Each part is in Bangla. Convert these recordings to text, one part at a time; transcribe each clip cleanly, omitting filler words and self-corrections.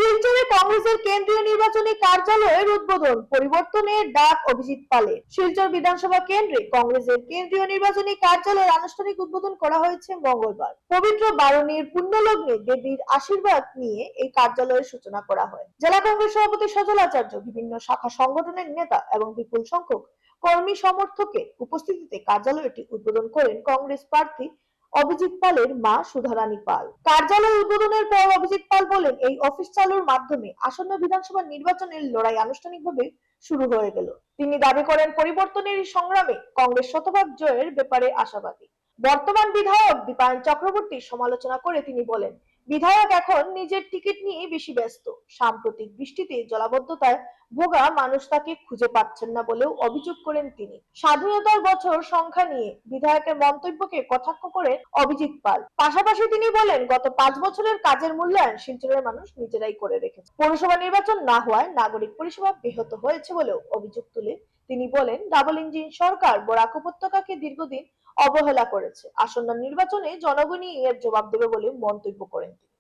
শিলচরে কংগ্রেসের কেন্দ্রীয় নির্বাচনী কার্যালয়ের উদ্বোধন, পরিবর্তনের ডাক অভিজিৎ পালের। শিলচর বিধানসভা কেন্দ্রে কংগ্রেসের কেন্দ্রীয় নির্বাচনী কার্যালয়ের আনুষ্ঠানিক উদ্বোধন করা হয়েছে মঙ্গলবার। পবিত্র বারুণীর পুণ্যলগ্নে দেবীর আশীর্বাদ নিয়ে এই কার্যালয়ের সূচনা করা হয়। জেলা কংগ্রেস সভাপতি সজল আচার্য, বিভিন্ন শাখা সংগঠনের নেতা এবং বিপুল সংখ্যক কর্মী সমর্থকের উপস্থিতিতে কার্যালয়টি উদ্বোধন করেন কংগ্রেস প্রার্থী অভিজিৎ পালের মা সুধারানী পাল। কার্যালয় উদ্বোধনের পর অভিজিৎ পাল বলেন, এই অফিস চালুর মাধ্যমে আসন্ন বিধানসভা নির্বাচনের লড়াই আনুষ্ঠানিকভাবে শুরু হয়ে গেল। তিনি দাবি করেন, পরিবর্তনের সংগ্রামে কংগ্রেস শতভাগ জয়ের ব্যাপারে আশাবাদী। বর্তমান বিধায়ক দীপায়ন চক্রবর্তীর সমালোচনা করে তিনি বলেন, বিধায়ক এখন নিজের টিকিট নিয়ে বেশি ব্যস্ত। সাম্প্রতিক বৃষ্টিতে জলাবদ্ধতায় ভোগা মানুষ তাকে খুঁজে পাচ্ছেন না বলেও অভিযোগ করেন তিনি। স্বাধীনতার বছর সংখ্যা নিয়ে বিধায়কের মন্তব্যকে কটাক্ষ করেন অভিজিৎ পাল। পাশাপাশি তিনি বলেন, গত 5 বছরের কাজের মূল্যায়ন শিলচরের মানুষ নিজেরাই করে রেখেছে। পৌরসভা নির্বাচন না হওয়ায় নাগরিক পরিষেবা ব্যাহত হয়েছে বলেও অভিযোগ তুলে তিনি বলেন, ডাবল ইঞ্জিন সরকার বরাক উপত্যকাকে দীর্ঘদিন অবহেলা করেছে। আসন্ন নির্বাচনে জনগণই এর জবাব দেবে বলে মন্তব্য করেন তিনি।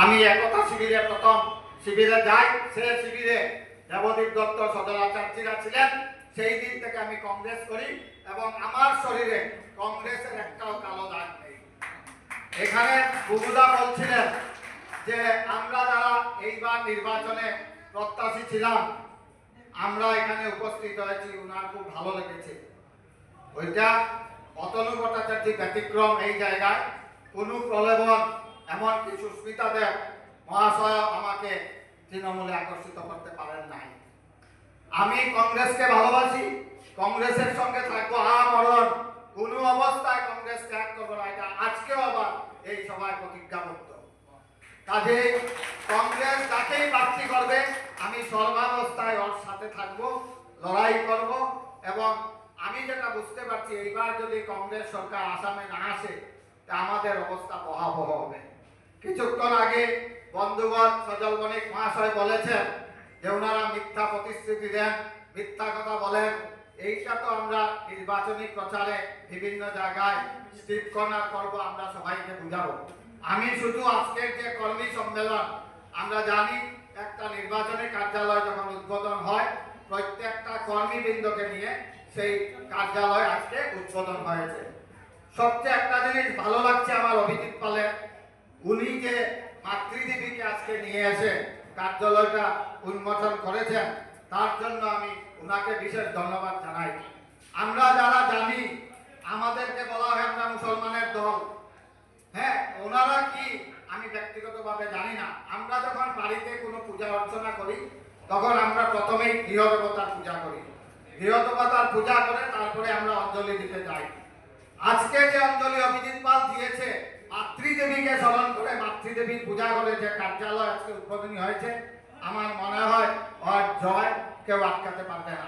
আমি একতা শিবিরে প্রথম শিবিরে যাই, সে শিবিরে দেবদীপ দত্ত, সজল আচার্যরা ছিলেন। সেই দিন থেকে আমি কংগ্রেস করি এবং আমার শরীরে কংগ্রেসের একটাও কালো দাগ নেই। এখানে বুবুদা বলছিলেন যে আমরা যারা এইবার নির্বাচনে প্রত্যাশী ছিলাম, আমরা এখানে উপস্থিত হয়েছি, উনার খুব ভালো লেগেছে। ওইটা অতনু ভট্টাচার্য ব্যতিক্রম এই জায়গায়, কোনো প্রলোভন, এমনকি সুস্মিতা দেব মহাশয় আমাকে তৃণমূলে আকর্ষিত করতে পারেন নাই। আমি কংগ্রেসকে ভালোবাসি, কংগ্রেসের সঙ্গে থাকবো আমরণ, কোনো অবস্থায় কংগ্রেস ত্যাগ করবো না। এটা আজকেও আবার এই সভায় প্রতিজ্ঞাবদ্ধ। কাজে কংগ্রেস যাকেই প্রার্থী করবে আমি সর্বাবস্থায় ওর সাথে থাকবো, লড়াই করব। এবং আমি যেটা বুঝতে পারছি, এইবার যদি কংগ্রেস সরকার আসামে না আসে তা আমাদের অবস্থা ভয়াবহ হবে। কিছুক্ষণ আগে বন্ধুগণ সজল বণিক মহাশয় বলেছেন যে ওনারা মিথ্যা প্রতিশ্রুতি দেন, মিথ্যা কথা বলেন। এইটা তো আমরা নির্বাচনী প্রচারে বিভিন্ন জায়গায় স্ট্রিট কর্নার করবো, আমরা সবাইকে বুঝাবো। আমি শুধু আজকের যে কর্মী সম্মেলন, আমরা জানি একটা নির্বাচনী কার্যালয় যখন উদ্বোধন হয়, প্রত্যেকটা কর্মীবৃন্দকে নিয়ে সেই কার্যালয় আজকে উদ্বোধন হয়েছে। সবচেয়ে একটা জিনিস ভালো লাগছে আমার অভিজিৎ পালের, উনি যে মাতৃদেবীকে আজকে নিয়ে এসে কার্যালয়টা উন্মোচন করেছেন, তার জন্য আমি ওনাকে বিশেষ ধন্যবাদ জানাই। আমরা যারা জানি, আমাদেরকে বলা হয় আমরা মুসলমানের দল। হ্যাঁ, ওনারা কি আমি ব্যক্তিগতভাবে জানি না। আমরা যখন বাড়িতে কোনো পূজা অর্চনা করি, তখন আমরা প্রথমেই গৃহ দেবতার পূজা করি। গৃহ দেবতার পূজা করে তারপরে আমরা অঞ্জলি দিতে যাই। আজকে যে অঞ্জলি অভিজিৎ পাল দিয়েছে, মাতৃদেবীকে স্মরণ করে মাতৃদেবীর পূজা করে যে কার্যালয় আজকে উদ্বোধনী হয়েছে, আমার মনে হয় ওর জয় কেউ আটকাতে পারবে না।